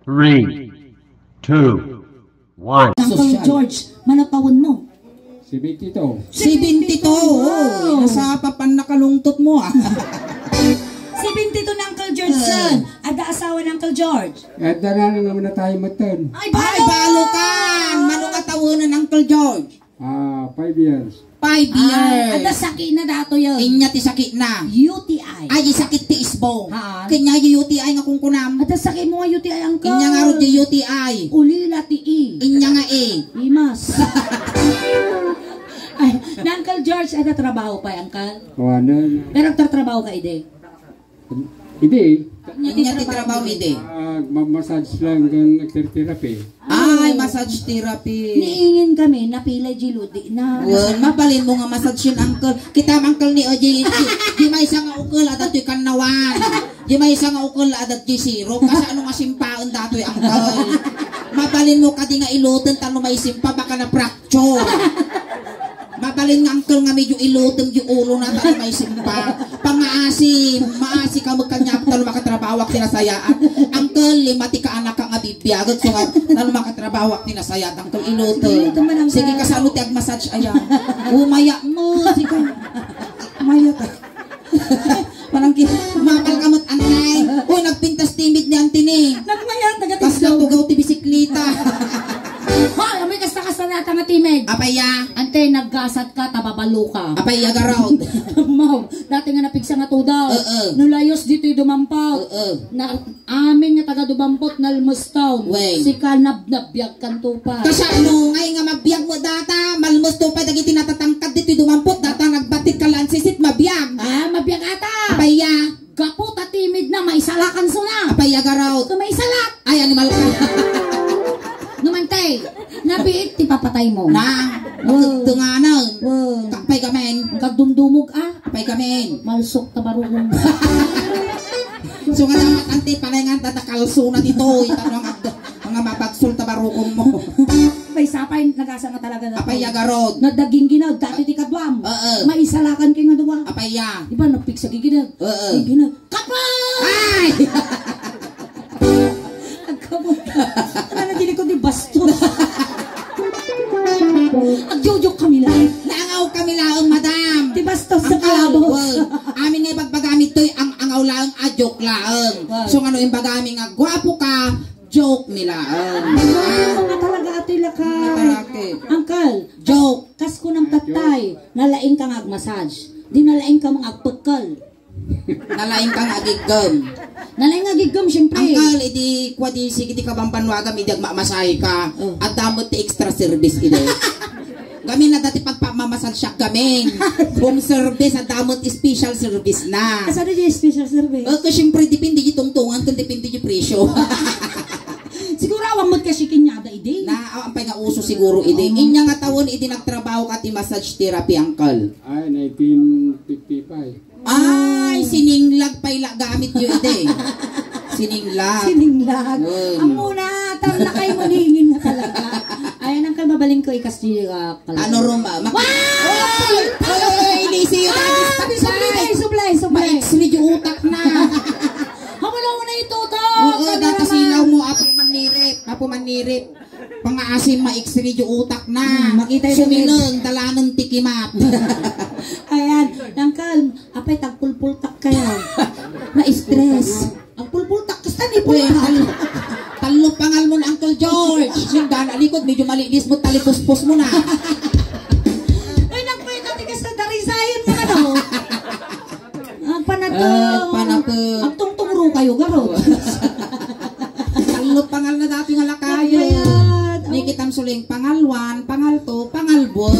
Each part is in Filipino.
3, 2, 1. Uncle George, manatawon mo. 72. 72. Wow. Nasa papan nakalungtot mo 72 na Uncle George son. Ada asawa ng Uncle George. At na naman na tayo matan. Ay, Ay, balo kang! Mano ka tawanan Uncle George? 5 years. 5 years. Ada sakit na dato yun. Inya ti sakit na. UTI. Ay, sakit ti isbo. Ha? Kanya yung UTI nga kung kunam. Ada sakit mo nga UTI Uncle. Inya nga ro yung UTI. Ulila ti I. Inya nga Imas. Ay, na Uncle George, ada trabaho pa Uncle? Kawanan. Pero nagtatrabaho ka ide? Hindi. Inya ti trabaho ide. Mamasage lang kung nagtitherapy. Ay, massage therapy. Niingin kami, napila jiludi na. Well, mabalin mo nga massage yun, Uncle. Kita Uncle ni Oji. Di may isa nga ukol adat yung kanawan. Di may isa nga ukol adat yung siro. Kasi ano nga simpaon dato yung Uncle. Mabalin mo ka di nga ilutin tano may simpa baka na fracture. Mabalin nga Uncle nga medyo ilutin yung ulo na tano may simpa. Pangaasi, maasi ka magkanyap tano makatrabawak tinasayaan. Uncle, 5 ka anak ka nga bibiyagot. So nga, tano makatrabawak tinasayaan. Uncle, ilutin. Sige ka sa ti ag-massage ayan. Umaya mo. Sige. Umaya ka. Parang mapal kamot anay. Uy, nagpintas timid ni Antini. Nagmayan, Kas taga-tislaw. na tugaw ti bisikleta. Ha, amoy kasta-kasta na tanga timid. Apaya. Ante, naggasat ka, tababalo ka. Apaya garawd. Mau, dati nga napigsa nga to daw. Nulayos dito yung dumampaw. Na, amin nga taga dumampot na Almustown. Wey. Si Kanab-nabiyag kan to pa. Kasi ano, ngay nga mabiyag mo data. Malmos to pa, dagi tinatatangkad dito yung dumampot. Data nagbatit ka lang sisit, mabiyag. Ah, mabiyag ata. Apaya. Gapot at timid na, may salakan so na. Apaya garawd. Kung may salat. Ay, animal ka. Numantay, nabiit, ti papatay mo. Na, magtunganan. Kapay kamen. Kagdumdumog Kapay kamen. malsok tabarunong. So nga naman, ante, panay nga tatakalso na dito. Itanong mga mabagsol tabarukong mo. May sapay, nagasa nga talaga na. Apaya garod. Nadaging ginag, dati ti kadwam. May isalakan kayo nga duwa. Apaya. Diba, nagpiksa giginag. Giginag. Kapal! Ay! Agkamot ka. Ano gilikod ni bastos? Agjojok kami lang. Naangaw kami laong, madam. Di bastos sa Ang kalabos. amin nga pagbagamit to'y ang angaw laong, joke laong. So ano yung bagami nga, gwapo ka, joke nila. Mga talaga ato'y lakay. Uncle, Joke. kas ko ng tatay, nalaing ka nga massage. Di nalaing ka mga agpagkal. Nalaing kang agigam. Nalaing agigam, syempre. Angkal, iti kwa di sige di ka bang panwagam, hindi agmamasahe ka. At damot ti extra service ide. Gamin na dati pagpamamasal siya gamin. Home service at damot special service na. Asa na dyan special service? Kasi syempre dipindi di tungtungan kung dipindi di presyo. Siguro awang mo kasi kinyada ide. Na ampay nga uso siguro ide. Inya nga tawon ide nagtrabaho ka ti massage therapy angkal. Ay, 1955. Ay, sininglag pa'y gamit yun ide. Sininglag. Sininglag. Mm. Ang muna, tala kayo maningin na talaga. Ayan ang kalmabaling ko ikas di Ano Roma? Wow! Ay, lisi yun. Sublay. Ma-extrid yung utak na. Hamala mo na ito, to! Oo, data silaw mo, apo manirip. Pang-aasim, ma-extrid yung utak na. Makita yung Sumilong, talanong tikimat. Ayan, Uncle, apay tagpulpultak kayo. Na-stress. Ang pulpultak kasi ni Talo pangal mo na Uncle George. Yung daan alikod, medyo malinis mo, talipuspos mo na. Ay, nagpay ka tigas na darisayin mo ano. Ang panatong. Ang tungtungro kayo, garo. Talo pangal na dati nga lakayo. Nikitam suling pangalwan, pangalto, pangalbon.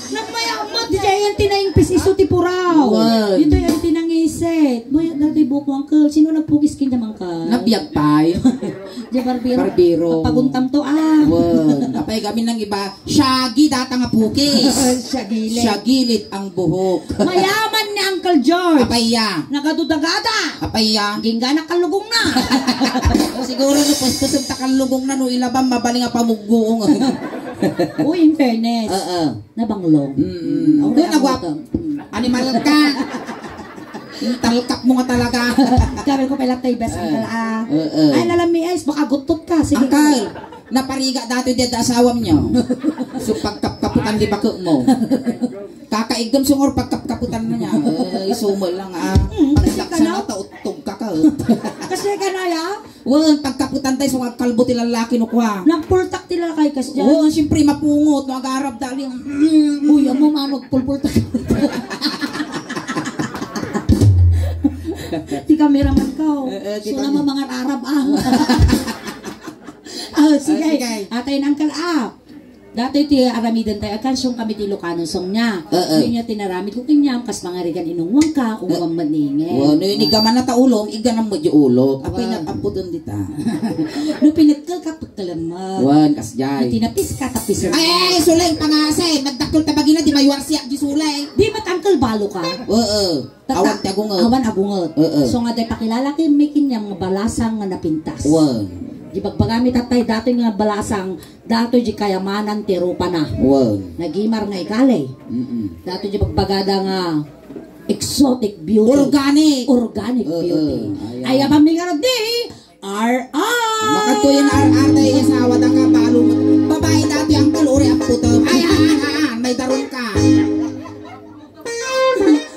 Nagmayamot, di yan tinaimpis iso ti puraw. Dito yan tinangisit. Boy, dati buko Uncle, sino nagpugis kinyaman ka? Nabiyag pay. Di barbero. Barbero. Paguntam to Kapay kami ng iba, syagi data nga pukis. Siyagilit. Syagilit ang buhok. Mayaman ni Uncle George. Apaya. Nakadudagada. Apaya. Gingga na kalugong na. Siguro no, puspusim takalugong na no, ilabang mabaling nga pamugbuong. Uy, in fairness. Nabanglong. Doon nagwap. Animal ka. Talkap mo nga talaga. Sabi ko pala tayo best uncle Ay nalami ay baka gutot ka. Sige. Angkal, napariga dati dyan asawam niyo. So pagkapkaputan di bako mo. Kakaigam sungor pagkapkaputan na niya. Isumal lang Pagsak sa nata utog ka ka. Kasi ka na ya? Wan, pagkaputan tayo sungag kalbo ti lalaki no kwa. Nagpultak tila kay kas dyan. Wan, siyempre mapungot. Magarab dali. Uy, mo manog pulpultak. Di kameraman ka. So naman mga Arab sige. Atay ng Uncle Dati ti aramidan tayo akan siyong kami ti Ilocano song niya. Hindi niya tinaramid ko kinyam kas mga rigan inungwang ka kung wang maningin. No inigaman na taulom, iganam mo di ulo. Apay nagapudon dita. No pinagkal ka pagkalamag. Wan kasjay. Tinapis ka tapisan. Ay, sulay pangasay. Nagdakol tabagina di maywar siya di sulay. Di mat Uncle balo ka? Awan ti agungot. Awan agungot. So nga day pakilala kay may kinyam nga balasang nga napintas. Wan. Di bagbagamit tatay dati nga balasang dato di kayamanan ti rupa na. Wan. Nagimar nga ikalay. Dato di bagbagada nga exotic beauty. Organic beauty. Ay abam ni nga di R.R. Makatuyan R.R. tayo asawa da ka balo. Babae dati ang kalori ang puto. Ay may daron ka.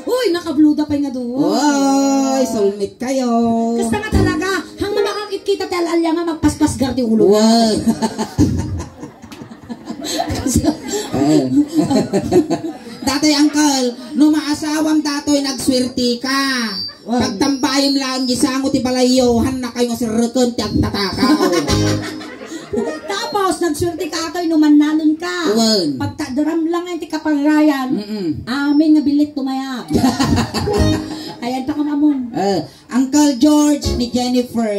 Uy nakabluda pa nga doon. Oy, soulmate kayo. Kasta nga talaga hanggang makakita talalya nga magpaspas gardi ulo. Wow. Datoy uncle, no maasawam datoy nagswerte ka. Pagtambayom lang gisango ti balayohan na kayo nga sirrekon ti agtatakaw. Tapos nagswerte ka atoy numannanon ka. Pagtadaram lang ang ti kapangarayan. Amin nga bilit tumayap. Ayan pa ka mamong. Uncle George ni Jennifer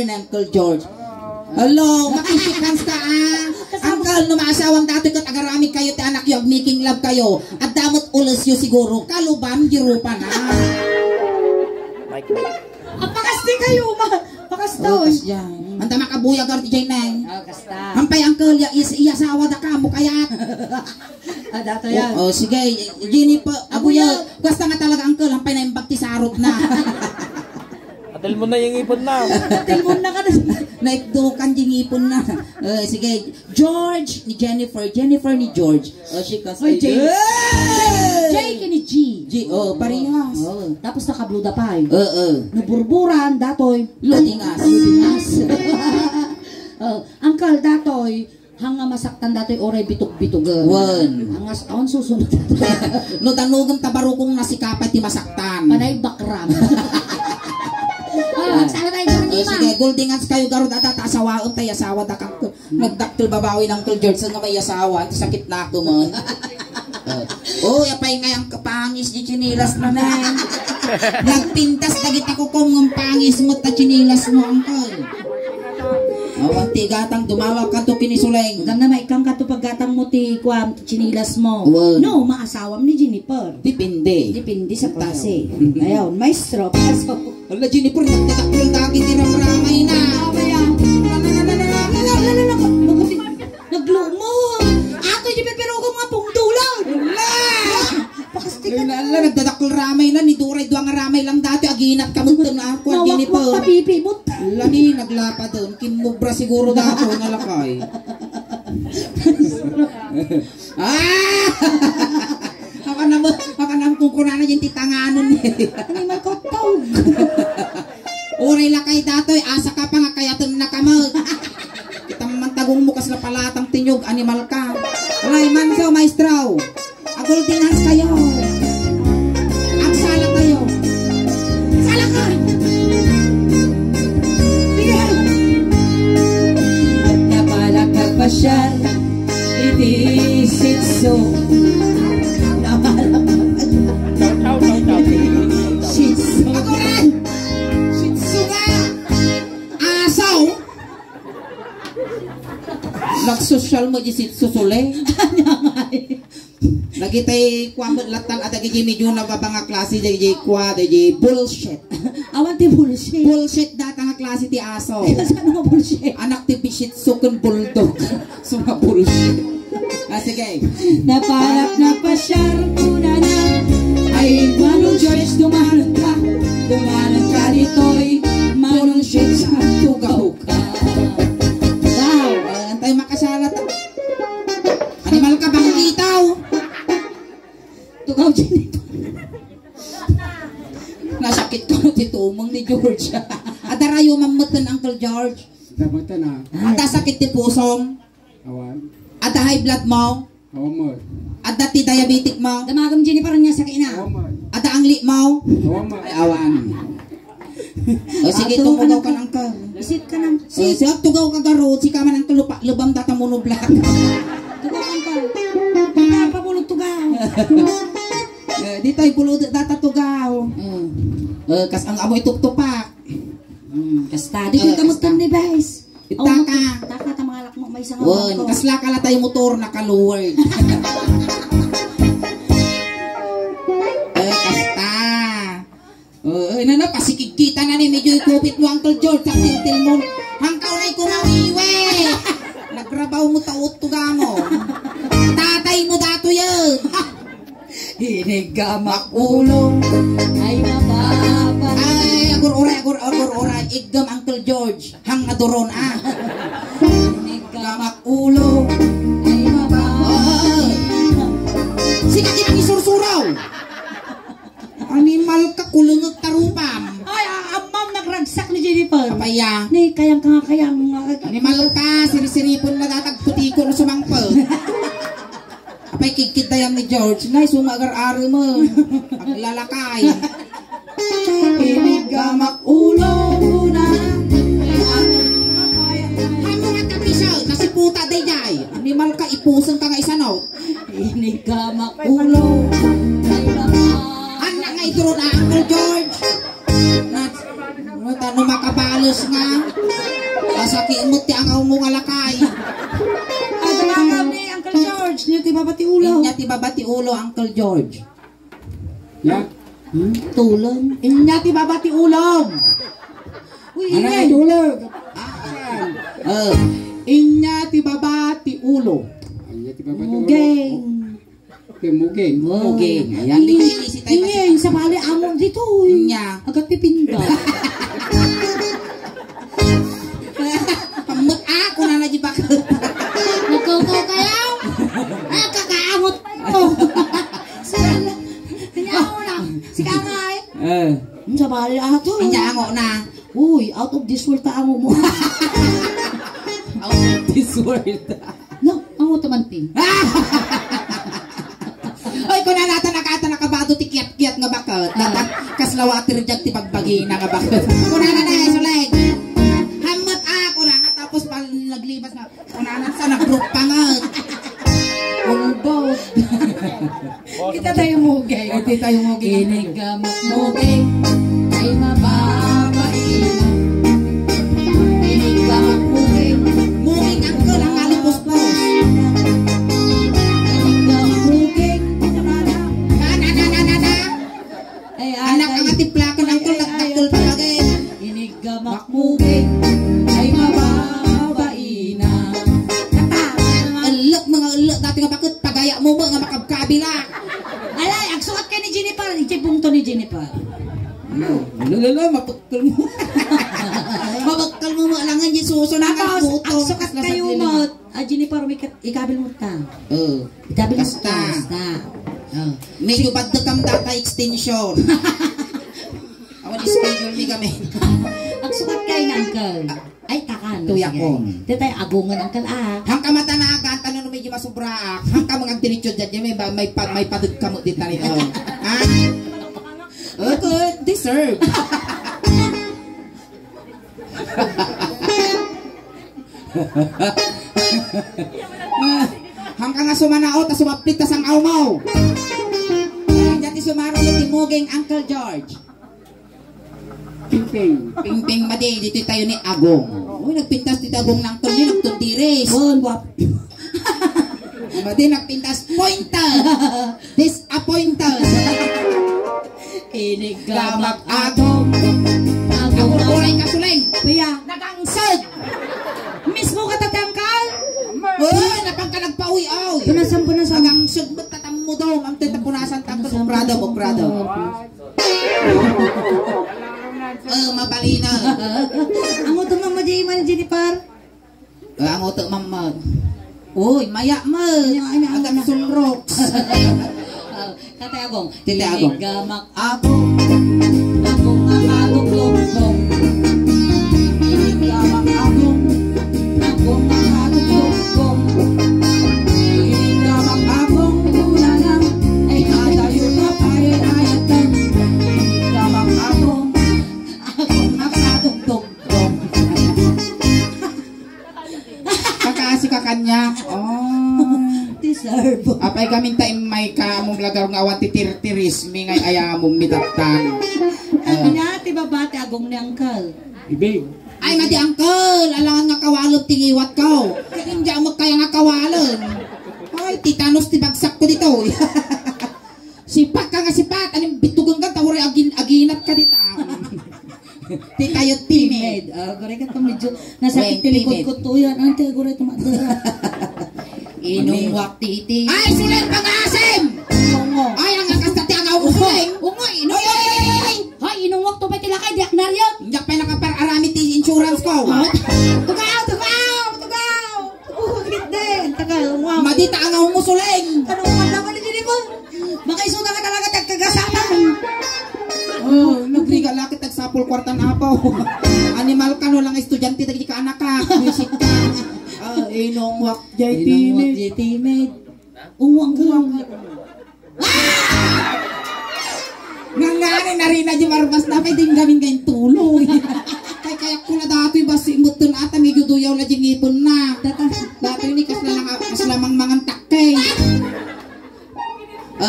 na Uncle George. Hello, makisikans ka Uncle, numasawang dati kat agarami kayo ti anak yung making love kayo. At damot ulos yun siguro. Kalubam, girupa na. Pakasti kayo, pakastoy. Anta makabuya garti dyan na. Kasta. Hampay Uncle, iasawa da ka mo kaya. Dato yan. Sige, Jennifer, abuya. Basta nga talaga Uncle, hampay na yung baktisarot na. Atal mo na yung ipon na. Tilmon na ka na. Naipdukan yung ipon na. Sige, George ni Jennifer ni George. Oy, Jay. Jay kini G. Parehas. Tapos nakabluda pa eh. Naburburan, datoy. Ludingas. Uncle, datoy. Hanga masaktan datoy oray bitog-bitogan. Hangas awan susunod. No tanugam tabarukong nasikapay ti masaktan. Panay bakram. Sana tayo doon di Sige, goldingans kayo garod at asawaon tayo asawa da kang nagdaktil babawi ng Uncle George sa nga may asawa at sakit na ako man. Yapay ngayang kapangis di chinilas na na. Nagpintas dagit ako kung ng pangis mo ta chinilas mo Uncle. Ang tigatang dumawag ka to kinisuleng. Hanggang na maikam ka to paggatang mo ti kwam chinilas mo. No, maasawam ni Jennifer. Depende sa klase. Ayaw, maestro. Pasok. Wala Jennifer, nagtatakil dagit tinamramay na. Naglumong. Ato yung pero ko mga pungdulang. Nagdadakil ramay na, ni Duray duwang ramay lang dati, aginat ka mo na ako, Jennifer. Nawak papipimot. Lani, naglapa doon, kimubra siguro dako, nalakay. Haka na kung kurana yung titanganon niya. Ano yung magkotog? Uray lakay datoy, asa ka pa nga kayatan na kamag. Kita mantagong mo kas na palatang tinyog, animal ka. Alay, mansaw, maestraw. Agol dinans kayo. Agsala kayo. Sala ka! Sige! Napalak ka pa siya, itisit so. Napalak ka pa siya, itisit so. Agoran! Shitsu nga! Asaw! Nagsosyal mo di sitsusule. Lagi tayo kwamot latan at lagi medyo nababang klase di kwa di bullshit. Awan ti bullshit. Bullshit data nga klase ti aso. Saan nga bullshit? Anak ti bishit sukun bulldog. So nga bullshit. Sige. Napalak na pasyar ko na ay Manong George dumahan ka. Tugaw Jennifer. Nasakit ko na titumong ni George. At arayo mamatan Uncle George. Dapat na. At sakit ti pusong. Awan. At high blood mo. Awan mo. At ti diabetic mo. Damagam Jennifer niya sakit na. Awan mo. At angli mo. Awan mo. Ay, awan. O sige, tumugaw ka ng ka. Isit ka nang. Siya, tugaw ka garo. Si ka man ang lupa. Lubam data monoblak. Tugaw ka. Tugaw pa pulog tugaw. Di tayo pulod data tugaw. Kas ang amoy tuktupak. Kasta. Di ko kamutan ni Bes. Itaka. Taka ta mga lakmo may isang Wan, ko. kasla ka la tayo motor naka-lowered. Kasta. Na pasikikita na ni medyo ikupit mo Uncle George sa tintil mo. Hangkaw na kumawiwe. Nagrabaw mo taot tugango. Tatay mo dato yan. Hinigamak ulo ay mababa. Ay, agor oray. Igam Uncle George. Hang adoron Hinigamak ulo ay mababa. Sige, kita isursuraw. Animal ka kulungag tarupam. Ay, amam nagragsak ni Jennifer. Kapaya. Ni kayang Animal ka, sirisiripon na datagputiko na sumangpal. Apay kikit tayang ni George. Nay, sumagar-ari mo. Paglalakay. hinigamak ulo na Hamo nga tapisa, nasiputa day day. Animal ka, ipusan ka nga isanaw. hinigamak ulo ay mababa. Anak nga idro na Uncle George. Tano makabalos nga. Kasaki imot ti ang mo nga lakay. Adamagam ni Uncle George niyo ti babati ulo. Inya ti babati ulo Uncle George. Ya. Tulon. Inya ti babati ulong. Uy, Anak ingay. tulog. Inya ti babati ulo. Ay, tiba ba tulog? Mugeng. Okay, mugeng. Mugeng. Ayan, likinisi tayo Ingay, sa bali amon dito. Inya. Agad pipinda. Pamut ako na na di bakit. Nagkoko kayo? Ay, kakaamot pa yun. Sala. Kanya ako na. Si Kangay. Sa bali ato. Inya ako na. Uy, out of this world ta amo mo. Out of this world. No, amo taman pin. Oy, kung nata nakabado ti kiyat-kiyat nga bakit. Dapat kaslawatir dyan ti pagbagina nga bakit. Kung na suleg. Hamot ako na. Tapos pal naglibas na. Kung sa nag-group pangat. Ulbot. Kita tayo mugay. Hindi tayo mo Hinigamak mugay ay mababain. Hinigamak mugay. Moving uncle ang alipos-pos. Hinigamak mugay. Na. Ay, Anak ang atiplakan ang tulak-taktul palagi. hinigamak mugay ay mababain. Mga ulok dati nga bakit pagaya mo nga makabkabila. Alay, ang sukat kay ni Jennifer. Ichipong to ni Jennifer. Lala, mapagkal mo. Mapagkal mo alangan yung susunod Tapos, ang puto. ang sukat kayo mo. Jennifer, ikabil mo ta. Ikabil mo Basta. ta. Basta. Medyo bad na kam data extension. Awan schedule mi kami. Ang sukat kayo ng uncle. Ay, takan. Tuya ko. Dito tayo agungan uncle Hangka mata na agad, tanong medyo masubraak. Hangka mga diritsyo dyan, may padud kamot dito nito. Ha? Good, deserve. Hangka nga sumanao, tas sumaplit, tas ang aumaw. Diyan ti sumaro yung timuging Uncle George. Ping-ping. Ping-ping madi, dito tayo ni Agong. Uy, nagpintas dito Agong ng Uncle ni, nagtundiris. Bon, wap. Madi, nagpintas pointed. Disappointed. Hinigamak Agong. agong. Uray ka suling. Kuya, Nagangsad. mismo ka tatangkal. Uy, napang ka nagpawi-aw. Punasan. Nagangsad mo tatam mo daw. Ang titapunasan tatam mo. Prado. Mabalina. Ang utong mama Jay man Jennifer. Ang utok mamad. Uy, maya mo. Ano. Agam sulroks. Tatay Agong. Tatay Agong. Inigamak agong. Agong ang agong lumbong. Inigamak agong. Agong ang agong lumbong. Inigamak agong. Ulanang. Ay adayo na pare-ayatan. Inigamak agong. Agong ang agong lumbong. Kakaasi ka kanya. Deserve. Apay kami tayo may kamong lagar nga awan titir-tiris mi ngay ayamong midaptan. Pinati babate agong ni Uncle. Ibig. Ay madi uncle, alangan nga kawalon tingiwat ko. Hindi mo kaya nga kawalon. Ay titanos ti bagsak ko dito. Sipat ka nga sipat, anong bitugon ka tawari aginat ka dito. Ti tayo timid. Gore ka to medyo nasakit pilikod ko to yan. Ante gore tumadara. Inong waktiti. Ay sulit pag-asim! Ungo. Ay ang akastati ang ausuling. Ungo inong. Hoy inong wakto pa tilakay di aknaryo. Hindi pa nakapar-arami ti insurance ko. Tugaw. Ugit din. Tagal. Wow. Madita ang umusuling. Anong malaman ni dili ko? Makaisuga ka talaga tagkagasaman. Oh, nagrigalakit nagsapol kwartan apaw. Animal ka no lang estudyante tagi ka anak ka. Visit ka. Inong wak jay timid. Ungo. Ngangani na rin na di marbas na pwedeng gamin kayong tuloy. Kaya ko na dato'y basi imutun ata may guduyaw na jingipon na. Dato'y ni kaslamang mangang takkay.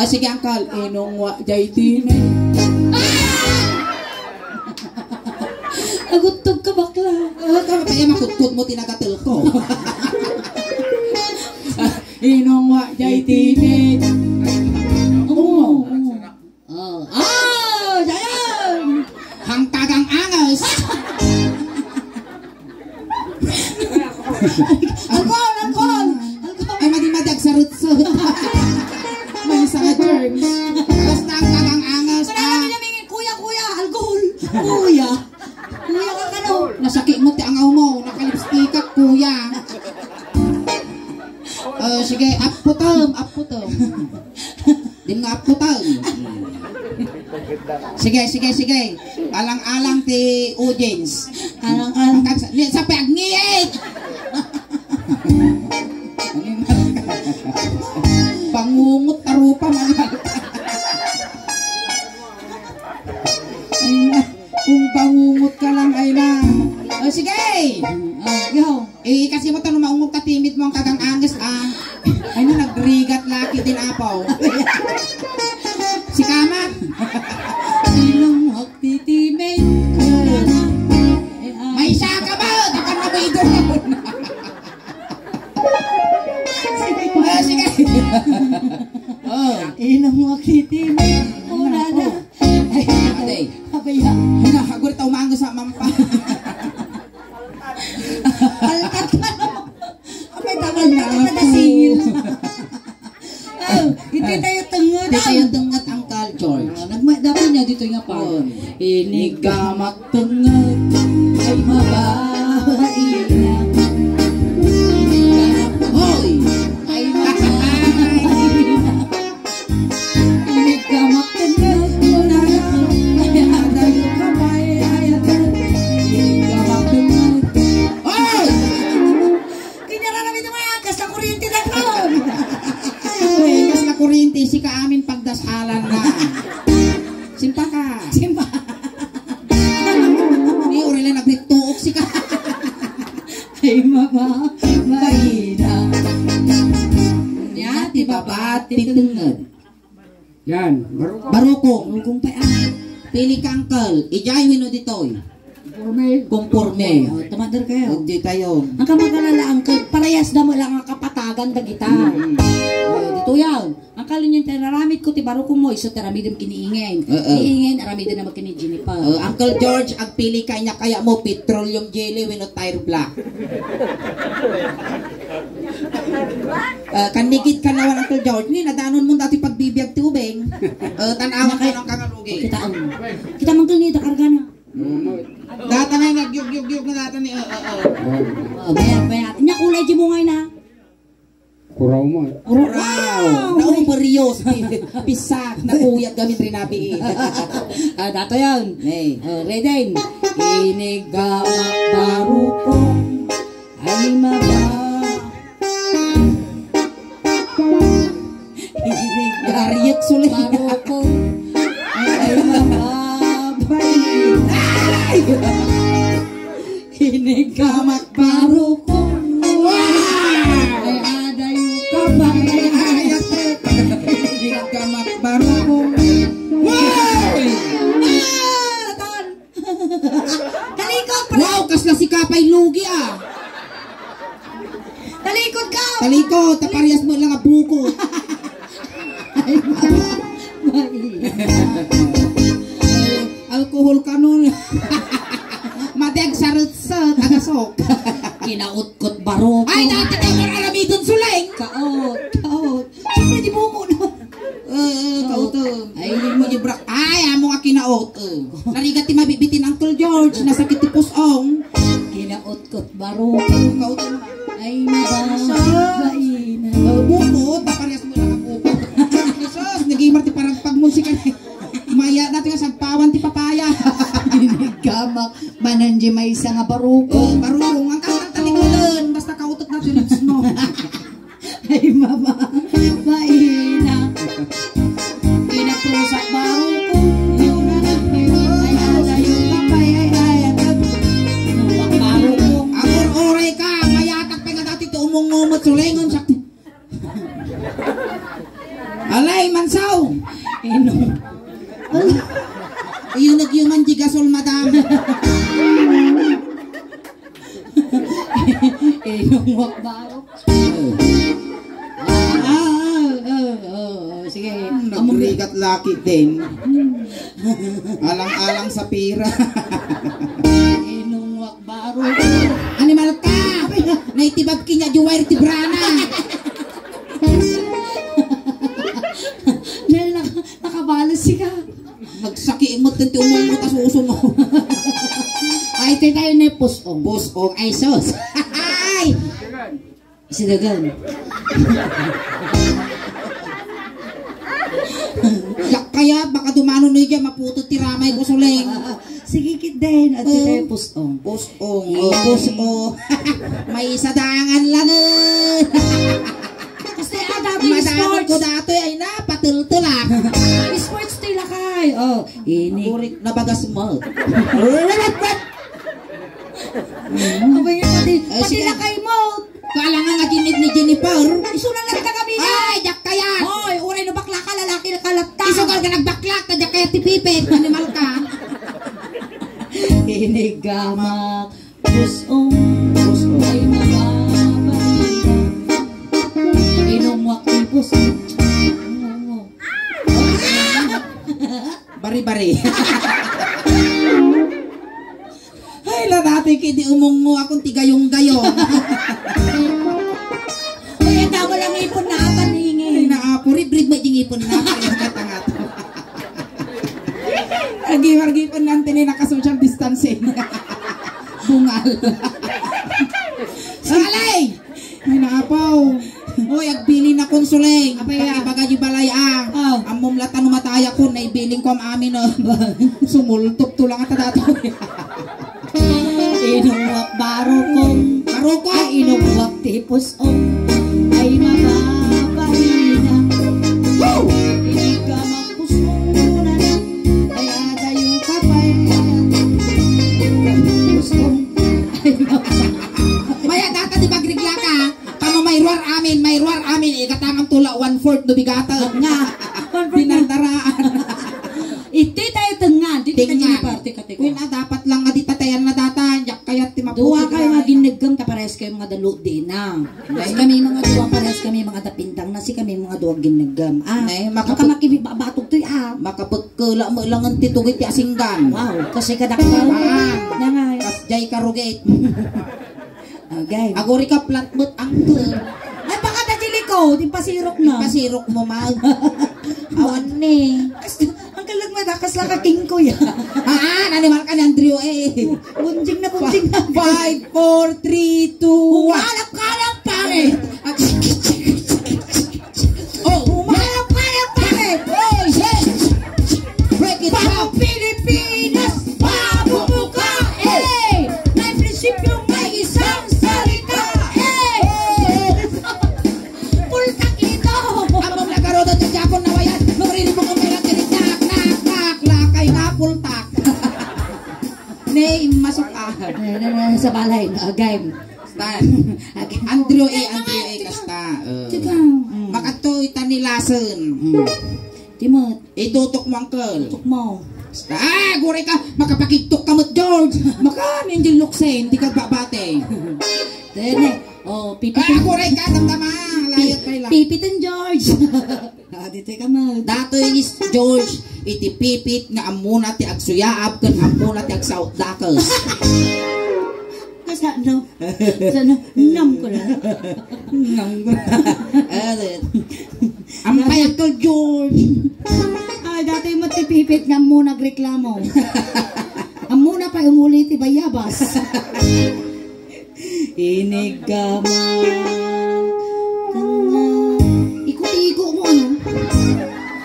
Sige angkal, inong wak jay timid. Agutog ka bakla. Kaya makutkot mo tinagatil ko. Inong wak jay timid. Oo. Dayan. Hangtagang angas. Alcohol. Ay madi-madag sa rutsut. May isa nga germs. Basta hangtagang angas. Kaya namin kuya, alcohol. Kuya ka kano. Nasakit mo ti angaw mo. Nakalipstick ka kuya. Sige, up putom. Dim nga up putom. Sige. Alang-alang ti audience. Alang. Sa pag-ngiyit! Pangungot tarupa man. Kung pangungot ka lang ay lang. Sige! Yo. Kasi mo tanong maungot ka timid mo ang kagang angas ay na nagrigat laki din apaw. Si Kamat. Inong waktiti-mid. May isa ka ba? Takan na ba ito? Sige. Inong waktiti-mid. Una na. Ate. Abaya. Hagor tayo maanga sa mampa. Alkat ka no. Abay tagal na singil. Iti tayo tungod. Ito yung tungat Uncle George. Dapat niya dito nga pa. Inigamak tungod ay mababae na. Inigamak Hoy! ay mababae na. Inigamak tungod muna na. Ayada yung kamay ayada. Inigamak tungod. Hoy! Kinara namin naman kasi kuryente na noon. Kas na kuryente, si ka amin pagdasalan na. Simpa ka. Ni uri lang nagtuok si ka. Ay mama, mahina. Nya, di ba Titungod. Yan. Barukong. Rugong pa Pili ka Uncle. Ijay hino ditoy. Conforme. Tamadar kayo. Huwag di tayo. Ang kamagalala, Uncle, parehas na mo lang ang kapatagan da kita. Dito yan. Ang kalunyan tinaramid ko, tibaro ko mo, iso tiramid ang kiniingin. Kiniingin, aramid na kini Jennifer. Uncle George, ang pili ka niya kaya mo, petroleum jelly wino tire black. Kanigit ka naman Uncle George, ni nadanon mo dati pagbibiyag ti ubeng. Tanawa ka ng kangarugi. Kita mangkal da karga na. Data na yung nagyug-yug na data ni Bayat. Nya kulay di mo ngay na. Kuraw mo. Wow! Naong periyo. Diyos, pisak na kuyat gamit rin nabi. Dato yan. Hey. Ready? Inigamak barukong ay maba. Gariyak sulit. Barukong ay mababay. Inigamak barukong ay adayo kabay. Inigamak barukong. Talikod pa! Wow, kasla si Kapay Lugi ah. Talikod ka! Talikod, taparehas mo lang ang buko. Alkohol ka nun. Mateg sarot-sarot, agasok. Kinautkot barok. Ay, dati ka maralami dun suleng. Kaot. Siyempre di buko na. Kauto. Ay, hindi mo ibrak. Ay, amo nga kinaot. Narigat ti mabibitin Uncle George. Nasakit ti pusong. Kinautkot barok. Kauto. Ay mababay na. Buko, taparehas mo lang ang buko. Jesus, nag-imar ti parang pagmusika na. Maya natin nga sagpawan ti papaya. Inigamak mananji may isa nga barok. Barong, ang kantang talikodan. Basta kautot natin lips mo. Ay mababay na. Pinaprusak barok. Ay adayo kapay ay ayatag. Nuwak barok. Agor-oray ka, mayatak pa nga dati ito umong-umot sulengon sa... Alay, mansaw! Inong. Iyo nagyuman di gasol, madam. Inong wak barok. Sige. Namuligat laki din. Alang-alang sa pira. Inong wak barok. Animal ka! Naitibab kinya juwair tibrana. Dahil nakabalas ka. Nagsaki mo tinti umong ta suso mo. Ay, tayo na pusong. Pusong ay sos. Ay! Sidagan. Kaya baka dumano na dyan, maputo tiramay ko suleng. Sige kit din. At tayo pusong. Pusong, pusong. May sadangan lang. Kasi dati Madamot ko sports. dati ay napatul-tul ah. Sports tayo lakay. Oh, ini. Burik na bagas mo. Abay nga pati. Ay, Pati sige. lakay mo. Kala nga ginit ni Jennifer. Isunan lang ka kami. Ay, jak kaya. Hoy, uray na bakla ka, lalaki na kalata. Isugal ka nagbaklak, tadyak kaya tipipit. Animal ka. Inigamak pusong. Ay mababay. Inumwak ni pusong. Bari-bari. Ay, la dati kiti umong mo akong tigayong-gayong. Ay, tama lang ipon na Ay, apaningin. naapuri-brig may jingipon na. Katangat. Agi-ipon natin eh, naka-social distancing. Bungal. Salay! Ay, naapaw. Uy, agbili na konsuleng. Apa ya? Pag-ibaga yung balay ah. Oh. Ang mumlatan numataya ko, naibiling ko ang amin oh. Sumultop to lang at dato. Inumwak barukong. Maroko! Ay, inumwak tipos ay mababay na. Woo! Inigamak pusong na. Ay adayo kapay. Pusong ay mababay. Maya data di bagrigla ka. Kamo may ruar amin. Ikatamang tula 1/4 do bigata. Nga. Binandaraan. Iti tayo tengan. Dito ka Tingan. party ka Uy na dapat lang nga di tatayan na data. Yak kaya timaputi. Duwa kayo mga ginagam, tapares kayo mga dalot din na. Kasi kami mga duwa, pares kami mga tapintang na si kami mga duwa ginagam. Ay, makamakibibabatuog to Makapagkala mo lang ang titugit ti asinggan. Wow, kasi kadakal. Nangay. Kasjay karugate. Okay. Agori ka flatmut angkel. Ay, baka na ko, di pasirok na. Pasirok mo mag. Awan ni. Ang kalag madakas lang kaking ko ya. Nanimal ka ni Andrew eh. Bunjing na bunjing na. 5, 4, 3, 2, 1. Umalap ka lang pare. Oh, Umalap ka lang Sa balay na game. Stan. Andrew A. Kasta. Makatoy tanilason. Timot, Itutok mo uncle. tuk mo. Gure ka, makapakiktok ka mo't George. Makan, hindi luksen, di ka babate. Dene, pipitin. Gure ka, tamtama, layot pa lang. Pipitin George. Dito ka mo. Dato is George, iti pipit nga amuna ti agsuyaab, kan amuna ti agsaut dakas. Kasano? Nam ko na. Ampay uncle George. Ay, dati mo tipipit nga muna nagreklamo. Ang muna pa umulit bayabas. Inigama. Iko mo ano?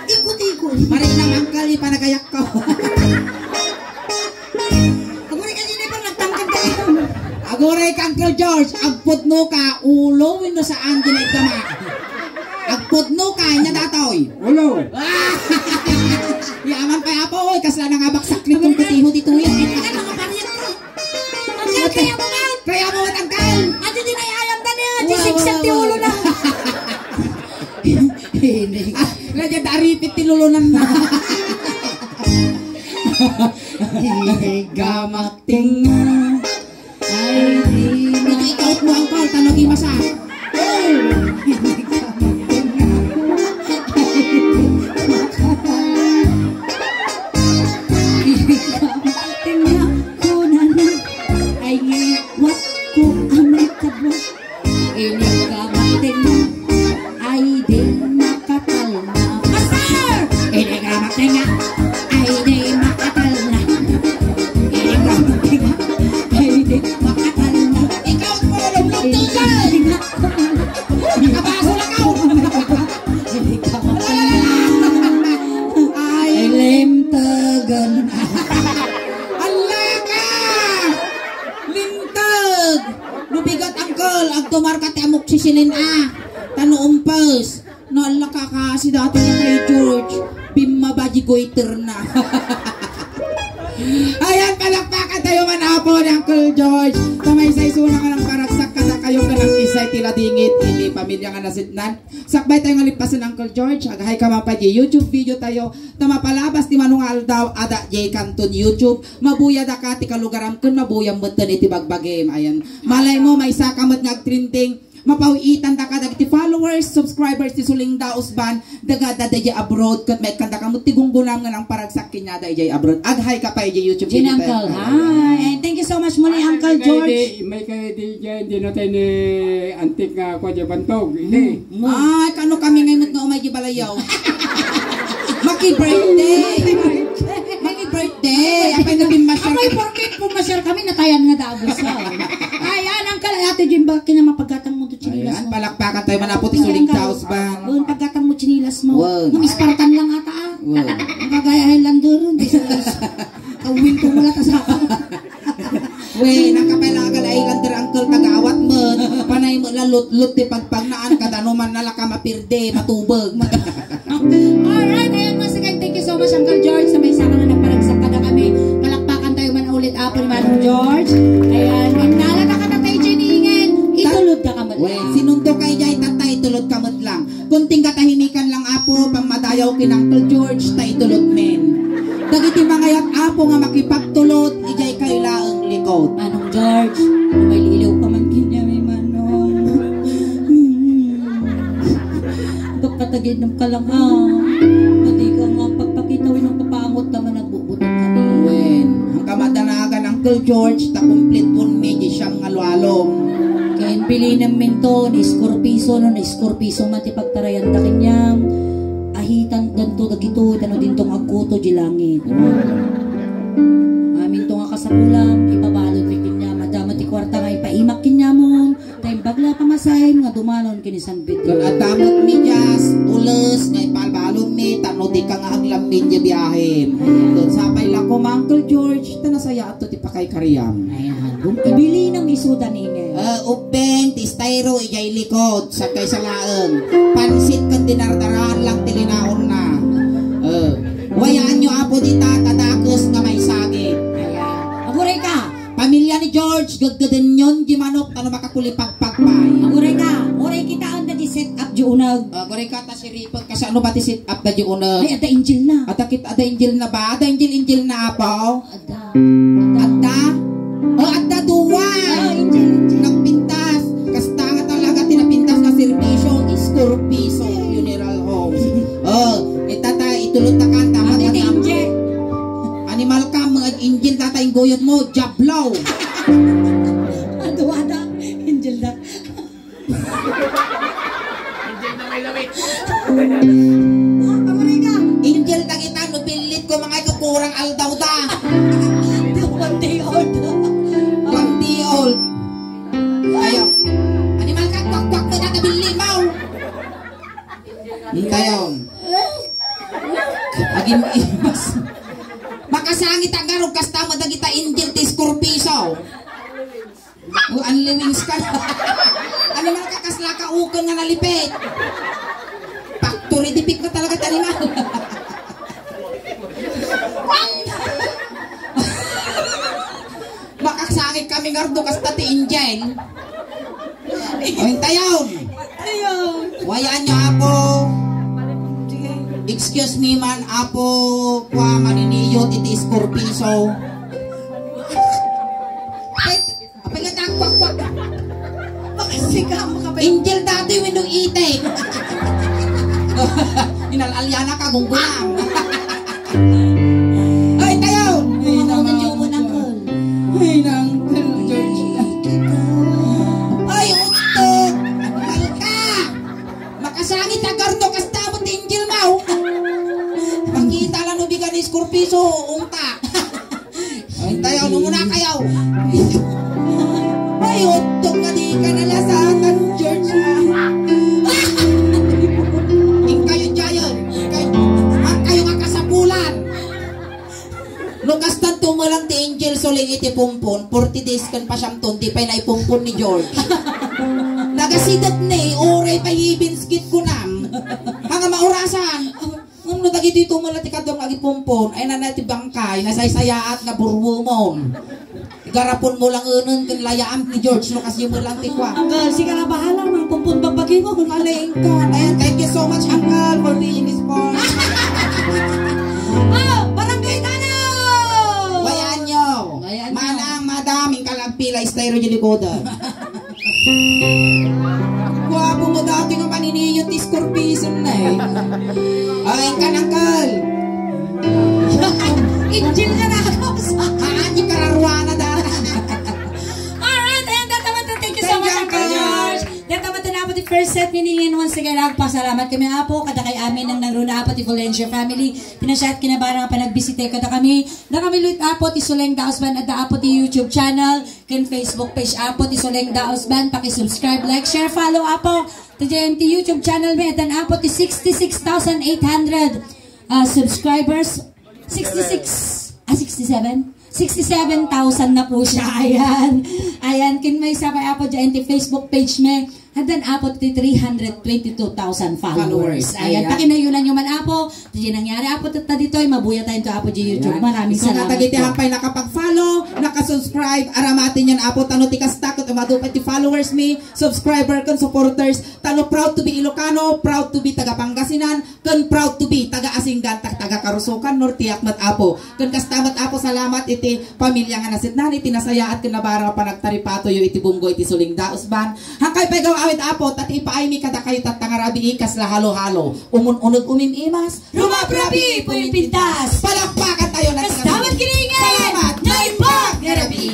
Iko. Marina uncle, ipanagayak ko. Ako rin kasi na parang nagtangkad kayo. Agore ka uncle George, agputno ka, ulowin no saan ginagama. Agputno ka, niya datoy. Ulo. Yaman pa apo, oy, kasla na nga baksak rin kung kutiho dito yan. Ano nga pariyan ko? Ang kaya mo nga. Kaya mo at uncle. Ate din ay ayam ka niya. Jisiksik ti ulo na. Lagyan daripit tilulunan na. Gamak tinga. Ay, di na. Ikaw mo uncle, tanogin masa. Tingnan ko na na. Ay, what ko amay kablo. Inig ka magtingnan. Ay, di makatal na. Master! Inig ka magtingnan. Ay, di makatal na. Inig ka magtingnan. Ay, di makatal na. Ikaw mo, lumlugtong ka. Tingnan ko na na. Kabaso lang ka. Inig ka magtingnan. Ay, limtagan. Ala ka! Lintag! Lubigat uncle, agtumar ka ti amok sisilin Tano umpas. Naala ka kasi dati ni kay George. Bimmabaji goiter na. Ayan, palakpakan tayo man apo ni Uncle George. Tamay sa isuna nga ng paraksak kada kayo ka ng isay tila dingit. Hindi pamilya nga nasitnan. Sakbay tayo nga lipasin Uncle George. Agahay ka mapad YouTube video tayo. Tamapalabas ti manungal daw ada jay kanton YouTube. Mabuya da ka ti kalugaram kun mabuyang beton iti bagbagem. Ayan. Malay mo may sakamat ngagtrinting. Mapawiitan da ka dagiti followers, subscribers ti Suling Daos Ban daga dadaya abroad ket may kanda ka mutigunggunam nga nang paragsak kinyada ijay abroad. Aghay ka pa ijay YouTube Jin Uncle, hi. And thank you so much muli Uncle George. May kayo di dyan, di natin ni antik nga kwa dyan bantog. Hindi. Ay, kano kami ngayon nga umay gibalayaw. Maki-birthday! Maki-birthday! Apay na binmasyal Abay, porkit pumasyal kami, natayan nga dabos ka. Ayan, Uncle, ate Jim, bakit na mapagkatang mo to chinilas Ayan, mo? palakpakan tayo manapo ti Suling Daos Ban. Doon, pagkatang mo chinilas mo. Wow. Nung ispartan lang ata Wow. Ang kagayahin lang doon. Kawin ko wala ta sa ako. We, nakapailagal ay landir uncle kagawat mo. Panay mo lalot-lot ti pagpangnaan kadanuman nalaka mapirde, matubag. Alright, ayan mga sagay. Thank you so much Uncle George. Sa may saka na nagparagsak ka na kami. Palakpakan tayo man ulit apo ni Manong George. Ayan, nalata ka na tayo dyaningin. Itulog ka ka We, sinundo kay jay tatay tulod kamot lang. Kunting katahimikan lang apo pang madayaw kin Uncle George tay tulod men. Dagiti mangayat apo nga makipagtulod ijay kay laeng likod. Manong George, may lilaw pa man kanya may manong. Pagkatagid ng kalangang. Hindi ka nga pagpakitawin ng papangot naman nagbubutot kami. Wen, ang kamadanagan Uncle George ta complete pun medyo siyang ngalwalom. Kaya pili ng minto, ni Scorpiso, no, ni Scorpiso matipagtarayan da kanyang ahitan ganto dagito, dano din tong agkuto di langit. Amin to nga kasakulam, ipabalod mi kinya, madama ti kwarta nga ipaimak kinya mo, tayo bagla pamasahin nga dumanon kini San Kun Pedro. adamot midyas, ules, ngay palbalon mi, tano di ka nga aglamin niya biyahem. Doon sapay lang ko Uncle George, tanasaya ato ti pakay kariyam. Ayan, ibili ng isuda nini. Upeng, ti styro, ijay likod, sa kay sa laeng. Pansit kan dinardaraan lang tilinaon na. Wayaan nyo apo di tatadakos nga may sagit. Ayan, aguray ka. Pamilya George, gaggadan yun, gimanok, ano makakulipagpagpay. Uray kita ang di set up di unag. Gore ka ta si Ripot, kasi ano ba ti sit up na di una? Ay, ada angel na. Ada angel na ba? Ada angel na po? Ada. Ada? Oh, ada duwa! Angel. Nagpintas. Kasta nga talaga tinapintas na servisyo, Scorpiso Funeral Homes. Itulot na kanta. Ada angel. Animal ka, mga angel tatay goyot mo, jablaw. Ada. Angel na. Angel na kita, nupilit ko mga kukurang aldaw da. 1 day old. 1 day old. Ayaw. Animal ka, kwak-kwak mo na nabili mo. Hintayon. Agim ibas. Makasangit ang garog kasta mo dagita angel ti Scorpiso. Unlewings ka. Animal ka kasla ka ukon nga nalipit. Factory dipik na talaga animal. Makasangit kami gardo kasta ti angel. Hintayon. Ayun. Wayaan niyo ako. Excuse me man, apo kwa maniniyot iti Scorpiso. Apay nga takwak-kwak. Makasika mo ka ba? Angel dati winong itik. Inalalyana ka gunggulang. Ay, tayo! Mga kaunan yung unangkol. Ay, nangkol, George. Ay, utok! Malka! Makasangit ang gardo kasta mo ti angel mau. Makita lang nubigan ni Scorpiso, unta. Ay, tayo, muna kayo. Ay, utok ka di ka nalasatan, George. Kayo jayon. Kayo nga kasapulan. Lukas tanto mo lang ti angel soling iti pumpon. 40 days kan pa siyang ton. Di pa na ipumpon ni George. Nagasidat ni, oray pa ibinskit ko nam. Hanga maurasan. Ngam no dagi dito mo lang ti kadong agipumpon. Ay na ti bangkay. Nasaysayaat nga burwumon. Garapon mo lang unon kan layaan ni George. Lukas yung mo lang ti kwa. Uncle, sige na bahala. Mga pumpun babagi mo. Kung Aling ka. Ayan, thank you so much, Uncle, for being this part. Barangay Tano! Bayaan nyo. Bayaan nyo. Manang madaming kalagpila, styro dyan likoda. Gwapo mo dati nga maniniyot ti Scorpiso na eh. Ayan ka, Uncle. Angel ka na ako. Haan yung kararwana dati. Alright, and that naman to. Thank you so Thank much, you, Uncle George. That naman to na po the first set miningin once again. Pasalamat kami apo, kada kay amin ng nagruna apo ti Valencia family. Tinasat kinabara nga panagbisite kada kami. Na kami luit apo ti Soleng Daos Band at apo ti YouTube channel. Ken Facebook page apo ti Soleng Daos Band. Paki-subscribe, like, share, follow apo. Ti YouTube channel me. At apo ti 66,800 subscribers. 67? 67,000 na po siya. Ayan. Ayan. Kin may sabay apo dyan ti Facebook page me. Hadan apo ti 322,000 followers. Ayan. Pakinayunan nyo man apo. Diyan nangyari apo tata dito. Mabuya tayo to apo di YouTube. Maraming salamat po. Natagiti hampay nakapag-follow, nakasubscribe, aramatin yan apo. Tano ti kastakot, umadupay ti followers me, subscriber kan supporters. Tano proud to be Ilocano, proud to be taga Pangasinan, kan proud to be taga Asinggan, taga Karusokan, Norte Akmat apo. Kan kastamat apo, salamat iti pamilya nga nasidnan, iti nasaya at kinabara pa nagtaripato yung iti bunggo iti Suling Daos Band. Hangkay pa gaw awit apo, tati paay mi kada kayo tatangarabi ikas la halo-halo. Umun-unog umimimas, Rumaprabi, pumipintas. palakpakan tayo na Kastamat kiningan. Salamat! Naipag, Narabi.